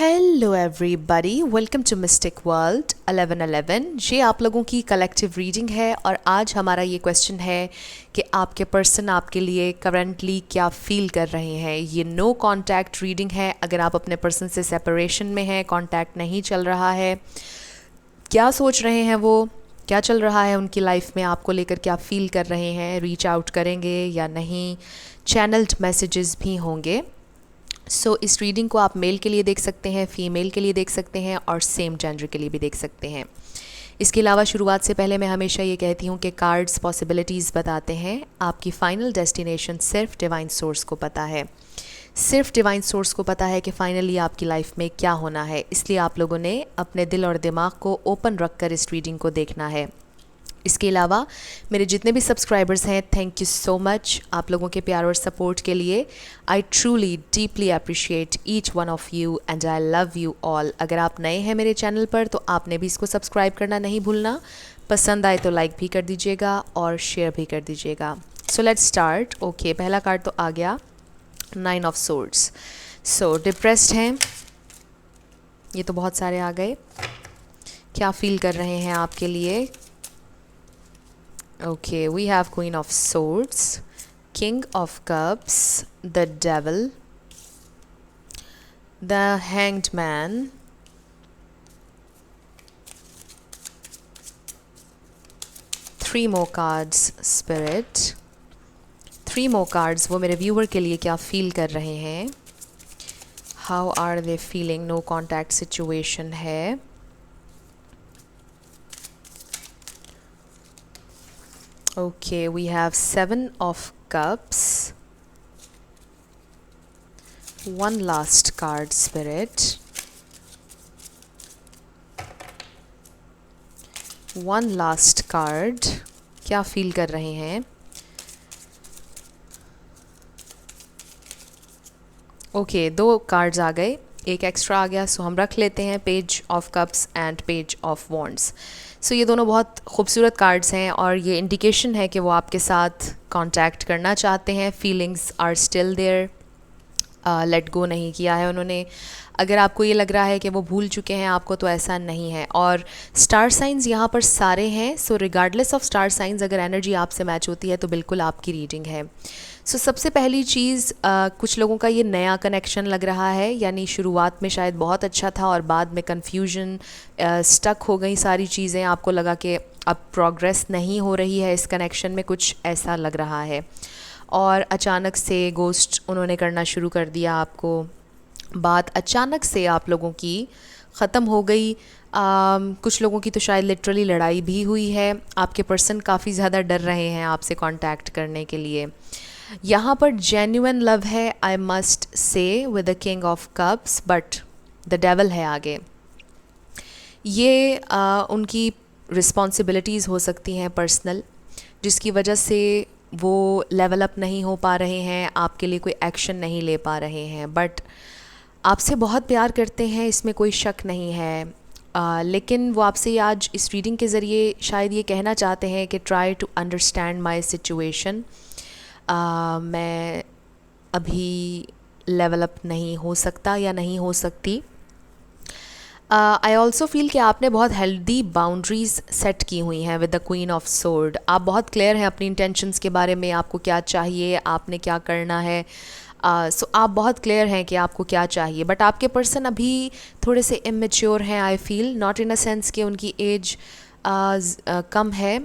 Hello everybody, welcome to mystic world 1111। ये आप लोगों की कलेक्टिव रीडिंग है और आज हमारा ये क्वेश्चन है कि आपके पर्सन आपके लिए करंटली क्या फील कर रहे हैं। ये नो कांटेक्ट रीडिंग है। अगर आप अपने पर्सन से सेपरेशन में हैं, कांटेक्ट नहीं चल रहा है, क्या सोच रहे हैं वो, क्या चल रहा है उनकी लाइफ में, आपको लेकर क्या फील कर रहे हैं, रीच आउट करेंगे या नहीं, चैनल्ड मैसेजेस भी होंगे। इस रीडिंग को आप मेल के लिए देख सकते हैं, फीमेल के लिए देख सकते हैं और सेम जेंडर के लिए भी देख सकते हैं। इसके अलावा शुरुआत से पहले मैं हमेशा ये कहती हूँ कि कार्ड्स पॉसिबिलिटीज़ बताते हैं, आपकी फ़ाइनल डेस्टिनेशन सिर्फ डिवाइन सोर्स को पता है। सिर्फ डिवाइन सोर्स को पता है कि फ़ाइनली आपकी लाइफ में क्या होना है। इसलिए आप लोगों ने अपने दिल और दिमाग को ओपन रख कर इस रीडिंग को देखना है। इसके अलावा मेरे जितने भी सब्सक्राइबर्स हैं, थैंक यू सो मच आप लोगों के प्यार और सपोर्ट के लिए। I truly deeply appreciate each one of you and I love you all. अगर आप नए हैं मेरे चैनल पर तो आपने भी इसको सब्सक्राइब करना नहीं भूलना। पसंद आए तो लाइक भी कर दीजिएगा और शेयर भी कर दीजिएगा। So let's start. ओके, पहला कार्ड तो आ गया, 9 ऑफ सोर्ड्स। सो डिप्रेस्ड हैं, ये तो बहुत सारे आ गए। क्या फील कर रहे हैं आपके लिए? Okay, we have Queen of Swords, King of Cups, the Devil, the Hanged Man, three more cards, Spirit, three more cards। वो मेरे व्यूअर के लिए क्या फील कर रहे हैं? How are they feeling? No contact situation है। Okay, we have 7 of Cups. One last card, Spirit. One last card. क्या फील कर रहे हैं? ओके, 2 कार्ड्स आ गए, एक एक्स्ट्रा आ गया, सो हम रख लेते हैं page of cups and page of wands. So ये दोनों बहुत खूबसूरत कार्ड्स हैं और ये इंडिकेशन है कि वो आपके साथ कांटेक्ट करना चाहते हैं। Feelings are still there, let go नहीं किया है उन्होंने। अगर आपको ये लग रहा है कि वो भूल चुके हैं आपको, तो ऐसा नहीं है। और स्टार साइंस यहाँ पर सारे हैं, सो रिगार्डलेस ऑफ स्टार साइंस अगर एनर्जी आपसे मैच होती है तो बिल्कुल आपकी रीडिंग है। सबसे पहली चीज़, कुछ लोगों का ये नया कनेक्शन लग रहा है, यानी शुरुआत में शायद बहुत अच्छा था और बाद में कन्फ्यूजन, स्टक हो गई सारी चीज़ें, आपको लगा कि अब प्रोग्रेस नहीं हो रही है इस कनेक्शन में, कुछ ऐसा लग रहा है। और अचानक से गोस्ट उन्होंने करना शुरू कर दिया आपको, बात अचानक से आप लोगों की ख़त्म हो गई। कुछ लोगों की तो शायद लिटरली लड़ाई भी हुई है। आपके पर्सन काफ़ी ज़्यादा डर रहे हैं आपसे कांटेक्ट करने के लिए। यहाँ पर जेन्युइन लव है, I must say, with the king of cups, but the devil है आगे। ये उनकी रिस्पॉन्सिबिलिटीज़ हो सकती हैं पर्सनल, जिसकी वजह से वो लेवल अप नहीं हो पा रहे हैं, आपके लिए कोई एक्शन नहीं ले पा रहे हैं। बट आपसे बहुत प्यार करते हैं, इसमें कोई शक नहीं है। लेकिन वो आपसे आज इस रीडिंग के ज़रिए शायद ये कहना चाहते हैं कि try to understand my situation. मैं अभी लेवल अप नहीं हो सकता या नहीं हो सकती। आई ऑल्सो फील कि आपने बहुत हेल्दी बाउंड्रीज़ सेट की हुई हैं with the queen of sword. आप बहुत क्लियर हैं अपनी इंटेंशंस के बारे में, आपको क्या चाहिए, आपने क्या करना है। आप बहुत क्लियर हैं कि आपको क्या चाहिए। बट आपके पर्सन अभी थोड़े से इमेच्योर हैं, I feel, not in a sense कि उनकी एज कम है,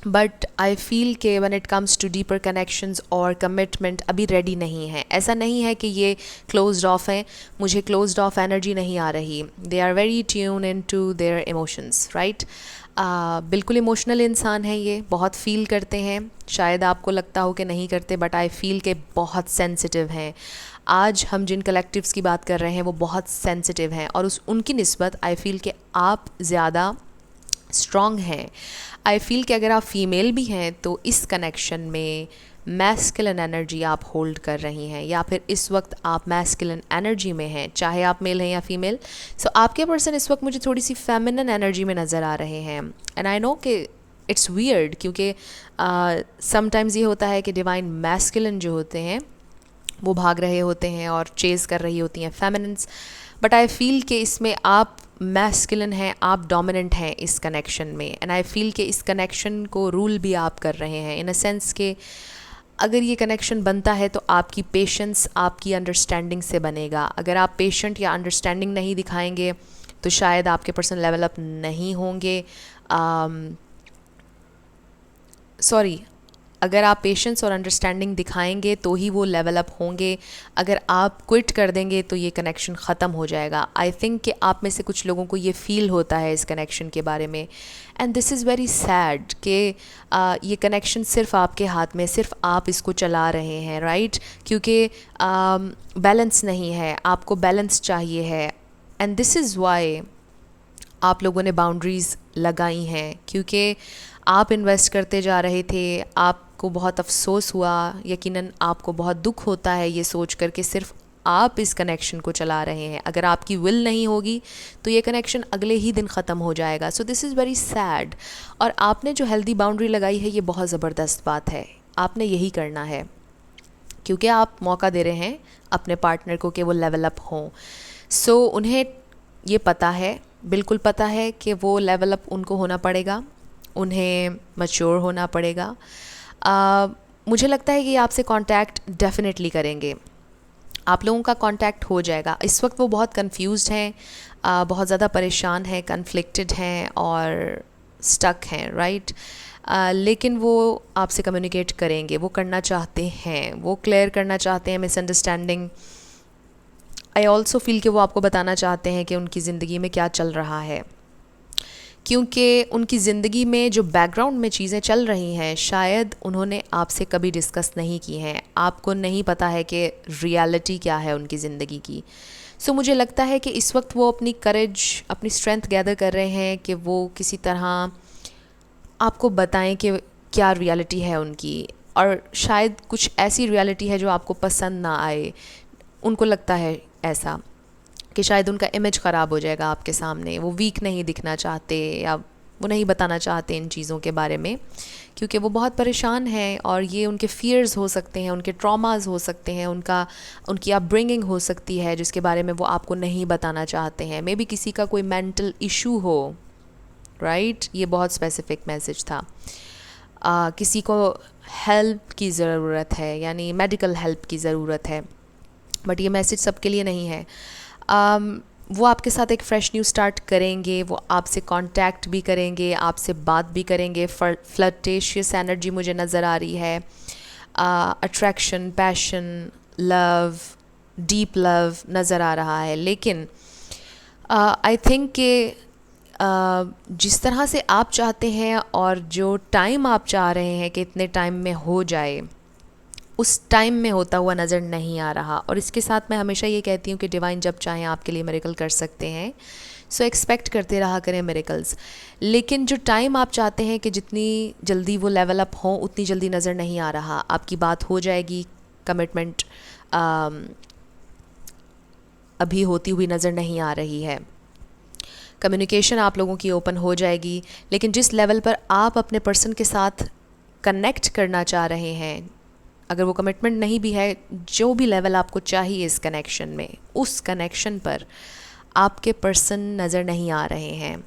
बट आई फील के when it comes to deeper connections और कमिटमेंट अभी रेडी नहीं है। ऐसा नहीं है कि ये क्लोज्ड ऑफ हैं, मुझे क्लोज्ड ऑफ एनर्जी नहीं आ रही। They are very tune in to their emotions, right. बिल्कुल इमोशनल इंसान है ये, बहुत फील करते हैं। शायद आपको लगता हो कि नहीं करते, बट आई फील के बहुत सेंसिटिव हैं। आज हम जिन कलेक्टिव्स की बात कर रहे हैं वो बहुत सेंसिटिव हैं और उनकी निस्बत आई फील कि आप ज़्यादा स्ट्रॉन्ग हैं। आई फील कि अगर आप फीमेल भी हैं तो इस कनेक्शन में मैस्कुलिन एनर्जी आप होल्ड कर रही हैं, या फिर इस वक्त आप मैस्कुलिन एनर्जी में हैं, चाहे आप मेल हैं या फीमेल। आपके पर्सन इस वक्त मुझे थोड़ी सी फेमिनिन एनर्जी में नज़र आ रहे हैं। एंड आई नो कि इट्स वियर्ड, क्योंकि समटाइम्स ये होता है कि डिवाइन मैस्कुलिन जो होते हैं वो भाग रहे होते हैं और चेज़ कर रही होती हैं फेमिनिन्स, बट आई फील कि इसमें आप मैस्कुलिन हैं, आप डोमिनेंट हैं इस कनेक्शन में, एंड आई फील कि इस कनेक्शन को रूल भी आप कर रहे हैं इन अ सेंस कि अगर ये कनेक्शन बनता है तो आपकी पेशेंस आपकी अंडरस्टैंडिंग से बनेगा। अगर आप पेशेंट या अंडरस्टैंडिंग नहीं दिखाएंगे तो शायद आपके पर्सन लेवल अप नहीं होंगे। सॉरी, अगर आप पेशेंस और अंडरस्टैंडिंग दिखाएंगे तो ही वो लेवल अप होंगे। अगर आप क्विट कर देंगे तो ये कनेक्शन ख़त्म हो जाएगा। आई थिंक कि आप में से कुछ लोगों को ये फ़ील होता है इस कनेक्शन के बारे में, and this is very sad कि ये कनेक्शन सिर्फ आपके हाथ में, सिर्फ आप इसको चला रहे हैं, राइट? क्योंकि बैलेंस नहीं है, आपको बैलेंस चाहिए है, एंड दिस इज़ वाई आप लोगों ने बाउंड्रीज़ लगाई हैं, क्योंकि आप इन्वेस्ट करते जा रहे थे, आपको बहुत अफसोस हुआ, यकीनन आपको बहुत दुख होता है ये सोच कर कि सिर्फ आप इस कनेक्शन को चला रहे हैं। अगर आपकी विल नहीं होगी तो ये कनेक्शन अगले ही दिन ख़त्म हो जाएगा। So this is very sad. और आपने जो हेल्दी बाउंड्री लगाई है ये बहुत ज़बरदस्त बात है, आपने यही करना है, क्योंकि आप मौका दे रहे हैं अपने पार्टनर को कि वो लेवल अप हों। सो उन्हें ये पता है, बिल्कुल पता है कि वो लेवल अप उनको होना पड़ेगा, उन्हें मैच्योर होना पड़ेगा। मुझे लगता है कि आपसे कांटेक्ट डेफिनेटली करेंगे, आप लोगों का कांटेक्ट हो जाएगा। इस वक्त वो बहुत कंफ्यूज्ड हैं, बहुत ज़्यादा परेशान हैं, कन्फ्लिक्टेड हैं और स्टक हैं, राइट? लेकिन वो आपसे कम्युनिकेट करेंगे, वो करना चाहते हैं, वो क्लियर करना चाहते हैं मिसअंडरस्टैंडिंग। आई ऑल्सो फील कि वो आपको बताना चाहते हैं कि उनकी ज़िंदगी में क्या चल रहा है, क्योंकि उनकी ज़िंदगी में जो बैकग्राउंड में चीज़ें चल रही हैं शायद उन्होंने आपसे कभी डिस्कस नहीं की हैं, आपको नहीं पता है कि रियलिटी क्या है उनकी ज़िंदगी की। सो मुझे लगता है कि इस वक्त वो अपनी करेज, अपनी स्ट्रेंथ गैदर कर रहे हैं कि वो किसी तरह आपको बताएं कि क्या रियलिटी है उनकी, और शायद कुछ ऐसी रियलिटी है जो आपको पसंद ना आए। उनको लगता है ऐसा कि शायद उनका इमेज ख़राब हो जाएगा आपके सामने, वो वीक नहीं दिखना चाहते या वो नहीं बताना चाहते इन चीज़ों के बारे में, क्योंकि वो बहुत परेशान हैं और ये उनके फ़ियर्स हो सकते हैं, उनके ट्रॉमास हो सकते हैं, उनकी अपब्रिंगिंग हो सकती है जिसके बारे में वो आपको नहीं बताना चाहते हैं। मे बी किसी का कोई मेंटल इशू हो, राइट? ये बहुत स्पेसिफिक मैसेज था। किसी को हेल्प की ज़रूरत है, यानी मेडिकल हेल्प की ज़रूरत है, बट ये मैसेज सबके लिए नहीं है। वो आपके साथ एक फ़्रेश न्यू स्टार्ट करेंगे, वो आपसे कांटेक्ट भी करेंगे, आपसे बात भी करेंगे। फ्लर्टेशियस एनर्जी मुझे नज़र आ रही है, attraction, passion, love, deep love नज़र आ रहा है। लेकिन आई थिंक कि जिस तरह से आप चाहते हैं और जो टाइम आप चाह रहे हैं कि इतने टाइम में हो जाए, उस टाइम में होता हुआ नज़र नहीं आ रहा। और इसके साथ मैं हमेशा ये कहती हूँ कि डिवाइन जब चाहें आपके लिए मिरेकल कर सकते हैं, सो एक्सपेक्ट करते रहा करें मिरेकल्स। लेकिन जो टाइम आप चाहते हैं कि जितनी जल्दी वो लेवल अप हों, उतनी जल्दी नज़र नहीं आ रहा। आपकी बात हो जाएगी, कमिटमेंट अभी होती हुई नज़र नहीं आ रही है, कम्युनिकेशन आप लोगों की ओपन हो जाएगी। लेकिन जिस लेवल पर आप अपने पर्सन के साथ कनेक्ट करना चाह रहे हैं, अगर वो कमिटमेंट नहीं भी है, जो भी लेवल आपको चाहिए इस कनेक्शन में, उस कनेक्शन पर आपके पर्सन नज़र नहीं आ रहे हैं।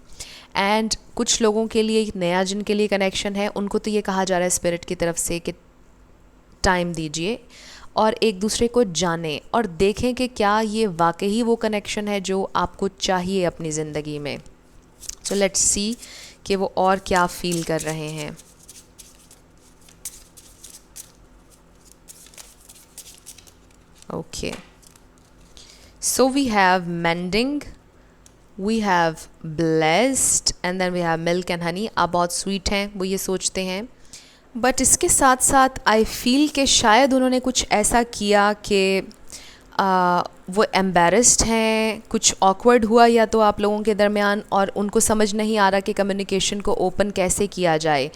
एंड कुछ लोगों के लिए, नया जिनके लिए कनेक्शन है, उनको तो ये कहा जा रहा है स्पिरिट की तरफ से कि टाइम दीजिए और एक दूसरे को जानें और देखें कि क्या ये वाकई वो कनेक्शन है जो आपको चाहिए अपनी ज़िंदगी में। सो लेट्स सी कि वो और क्या फील कर रहे हैं। Okay, so we have mending, we have blessed, and then we have milk and honey। आप बहुत स्वीट हैं, वो ये सोचते हैं, बट इसके साथ साथ आई फील कि शायद उन्होंने कुछ ऐसा किया कि वो एम्बेरस्ड हैं, कुछ ऑकवर्ड हुआ या तो आप लोगों के दरमियान, और उनको समझ नहीं आ रहा कि कम्युनिकेशन को ओपन कैसे किया जाए।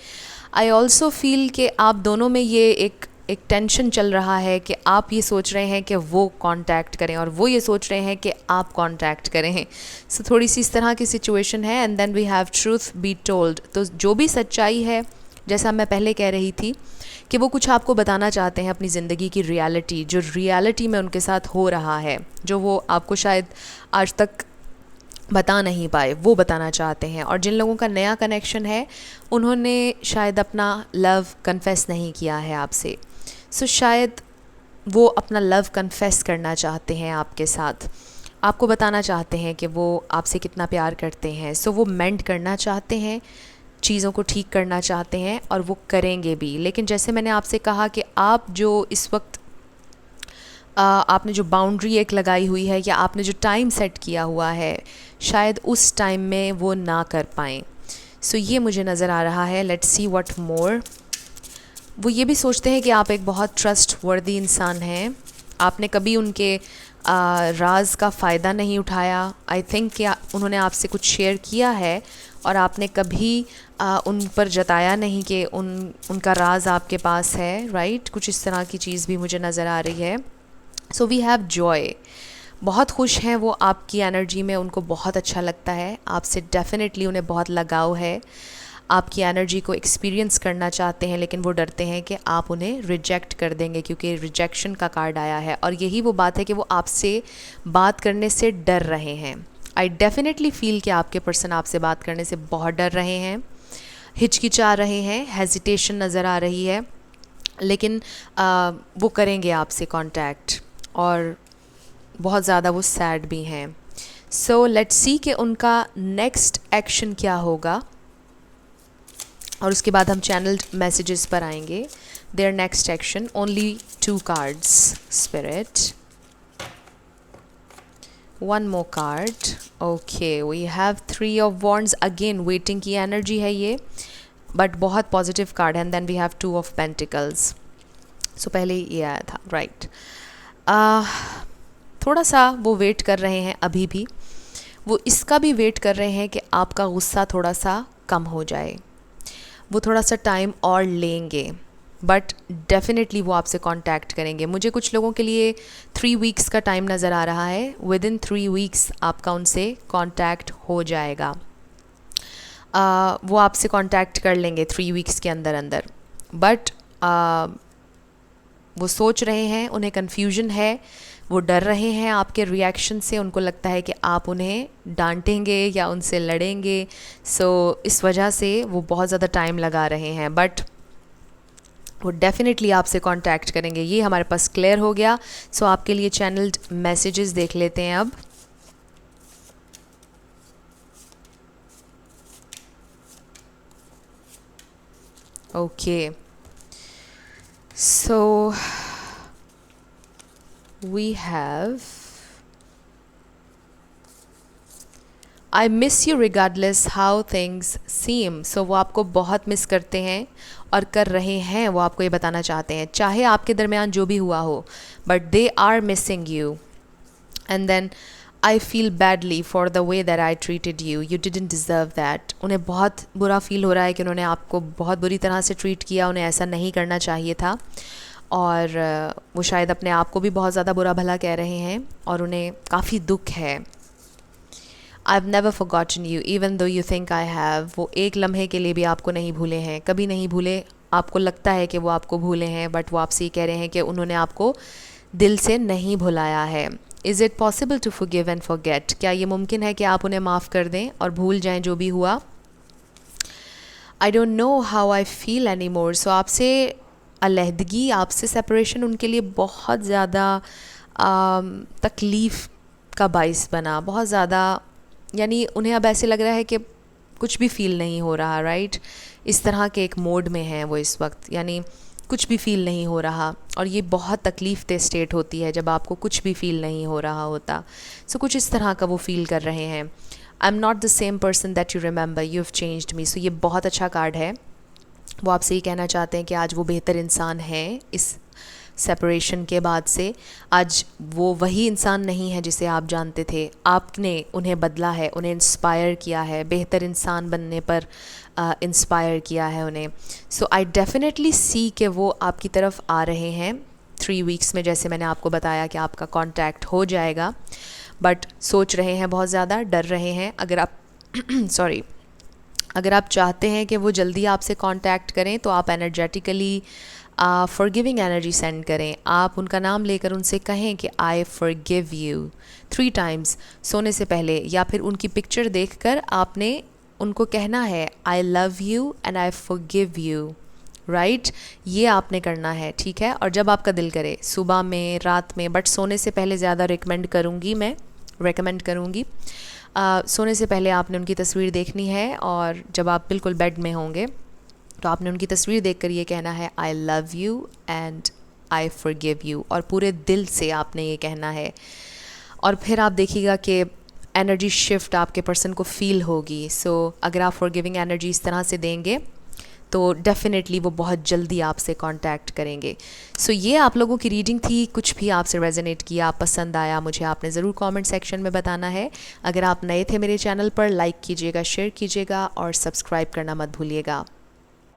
आई ऑल्सो फील कि आप दोनों में ये एक टेंशन चल रहा है कि आप ये सोच रहे हैं कि वो कांटेक्ट करें और वो ये सोच रहे हैं कि आप कांटेक्ट करें। सो थोड़ी सी इस तरह की सिचुएशन है। And then we have truth be told, तो जो भी सच्चाई है जैसा मैं पहले कह रही थी कि वो कुछ आपको बताना चाहते हैं अपनी ज़िंदगी की रियलिटी, जो रियलिटी में उनके साथ हो रहा है, जो वो आपको शायद आज तक बता नहीं पाए, वो बताना चाहते हैं। और जिन लोगों का नया कनेक्शन है उन्होंने शायद अपना लव कन्फेस नहीं किया है आपसे, सो शायद वो अपना लव कन्फेस करना चाहते हैं आपके साथ, आपको बताना चाहते हैं कि वो आपसे कितना प्यार करते हैं। सो वो मेंड करना चाहते हैं, चीज़ों को ठीक करना चाहते हैं और वो करेंगे भी। लेकिन जैसे मैंने आपसे कहा कि आप जो इस वक्त आपने जो बाउंड्री एक लगाई हुई है या आपने जो टाइम सेट किया हुआ है, शायद उस टाइम में वो ना कर पाएँ। सो ये मुझे नज़र आ रहा है। Let's see what more. वो ये भी सोचते हैं कि आप एक बहुत ट्रस्ट वर्दी इंसान हैं, आपने कभी उनके राज का फ़ायदा नहीं उठाया। आई थिंक कि उन्होंने आपसे कुछ शेयर किया है और आपने कभी उन पर जताया नहीं कि उनका राज आपके पास है, राइट? कुछ इस तरह की चीज़ भी मुझे नज़र आ रही है। सो वी हैव जॉय, बहुत खुश हैं वो आपकी एनर्जी में, उनको बहुत अच्छा लगता है, आपसे डेफिनेटली उन्हें बहुत लगाव है, आपकी एनर्जी को एक्सपीरियंस करना चाहते हैं, लेकिन वो डरते हैं कि आप उन्हें रिजेक्ट कर देंगे क्योंकि रिजेक्शन का कार्ड आया है। और यही वो बात है कि वो आपसे बात करने से डर रहे हैं। आई डेफिनेटली फील कि आपके पर्सन आपसे बात करने से बहुत डर रहे हैं, हिचकिचा रहे हैं, हेजिटेशन नज़र आ रही है, लेकिन वो करेंगे आपसे कांटेक्ट और बहुत ज़्यादा वो सैड भी हैं। सो लेट्स सी कि उनका नेक्स्ट एक्शन क्या होगा और उसके बाद हम चैनल्ड मैसेजेस पर आएंगे। Their next action, only 2 cards spirit, 1 more card. Okay, we have 3 of wands, again waiting की एनर्जी है ये, बट बहुत पॉजिटिव कार्ड है। And then we have 2 of pentacles. So पहले ये आया था, राइट। थोड़ा सा वो वेट कर रहे हैं, अभी भी वो इसका भी वेट कर रहे हैं कि आपका गुस्सा थोड़ा सा कम हो जाए, वो थोड़ा सा टाइम और लेंगे, बट डेफिनेटली वो आपसे कांटेक्ट करेंगे। मुझे कुछ लोगों के लिए 3 वीक्स का टाइम नज़र आ रहा है, विद इन 3 वीक्स आपका उनसे कांटेक्ट हो जाएगा। वो आपसे कांटेक्ट कर लेंगे 3 वीक्स के अंदर अंदर, बट वो सोच रहे हैं, उन्हें कन्फ्यूजन है, वो डर रहे हैं आपके रिएक्शन से, उनको लगता है कि आप उन्हें डांटेंगे या उनसे लड़ेंगे। सो इस वजह से वो बहुत ज़्यादा टाइम लगा रहे हैं, बट वो डेफिनेटली आपसे कांटेक्ट करेंगे। ये हमारे पास क्लियर हो गया। सो आपके लिए चैनल्ड मैसेजेस देख लेते हैं अब। Okay, so we have I miss you regardless how things seem। so वो आपको बहुत मिस करते हैं और कर रहे हैं, वो आपको ये बताना चाहते हैं, चाहे आपके दरमियान जो भी हुआ हो, but they are missing you। and then I feel badly for the way that I treated you, you didn't deserve that। उन्हें बहुत बुरा फील हो रहा है कि उन्होंने आपको बहुत बुरी तरह से ट्रीट किया, उन्हें ऐसा नहीं करना चाहिए था, और वो शायद अपने आप को भी बहुत ज़्यादा बुरा भला कह रहे हैं और उन्हें काफ़ी दुख है। I've never forgotten you even though you think I have। वो एक लम्हे के लिए भी आपको नहीं भूले हैं, कभी नहीं भूले। आपको लगता है कि वो आपको भूले हैं, बट वो आपसे ये कह रहे हैं कि उन्होंने आपको दिल से नहीं भुलाया है। Is it possible to forgive and forget? क्या ये मुमकिन है कि आप उन्हें माफ़ कर दें और भूल जाएं जो भी हुआ? I don't know how I feel any more. So आपसे अलहदगी, आपसे सेपरेशन उनके लिए बहुत ज़्यादा तकलीफ़ का बाइस बना, बहुत ज़्यादा, यानी उन्हें अब ऐसे लग रहा है कि कुछ भी फ़ील नहीं हो रहा, राइट? इस तरह के एक मोड में हैं वो इस वक्त, यानी कुछ भी फ़ील नहीं हो रहा, और ये बहुत तकलीफ़ दे स्टेट होती है जब आपको कुछ भी फ़ील नहीं हो रहा होता। सो कुछ इस तरह का वो फ़ील कर रहे हैं। I am not the same person that you remember, you have changed me. So ये बहुत अच्छा कार्ड है। वो आपसे ये कहना चाहते हैं कि आज वो बेहतर इंसान हैं इस सेपरेशन के बाद से। आज वो वही इंसान नहीं है जिसे आप जानते थे, आपने उन्हें बदला है, उन्हें इंस्पायर किया है, बेहतर इंसान बनने पर इंस्पायर किया है उन्हें। सो आई डेफिनेटली सी कि वो आपकी तरफ आ रहे हैं 3 वीक्स में, जैसे मैंने आपको बताया कि आपका कांटेक्ट हो जाएगा, बट सोच रहे हैं बहुत ज़्यादा, डर रहे हैं। अगर आप सॉरी अगर आप चाहते हैं कि वो जल्दी आपसे कांटेक्ट करें तो आप एनर्जेटिकली फॉरगिविंग एनर्जी सेंड करें। आप उनका नाम लेकर उनसे कहें कि आई फॉरगिव यू 3 टाइम्स सोने से पहले, या फिर उनकी पिक्चर देखकर आपने उनको कहना है I love you and I forgive you, right. ये आपने करना है, ठीक है। और जब आपका दिल करे, सुबह में, रात में, बट सोने से पहले ज़्यादा रिकमेंड करूँगी सोने से पहले आपने उनकी तस्वीर देखनी है, और जब आप बिल्कुल बेड में होंगे तो आपने उनकी तस्वीर देखकर ये कहना है I love you and I forgive you, और पूरे दिल से आपने ये कहना है। और फिर आप देखिएगा कि एनर्जी शिफ्ट आपके पर्सन को फील होगी। सो अगर आप फॉरगिविंग एनर्जी इस तरह से देंगे तो डेफ़िनेटली वो बहुत जल्दी आपसे कांटेक्ट करेंगे। सो ये आप लोगों की रीडिंग थी। कुछ भी आपसे रेजोनेट किया, पसंद आया, मुझे आपने ज़रूर कमेंट सेक्शन में बताना है। अगर आप नए थे मेरे चैनल पर, लाइक कीजिएगा, शेयर कीजिएगा और सब्सक्राइब करना मत भूलिएगा।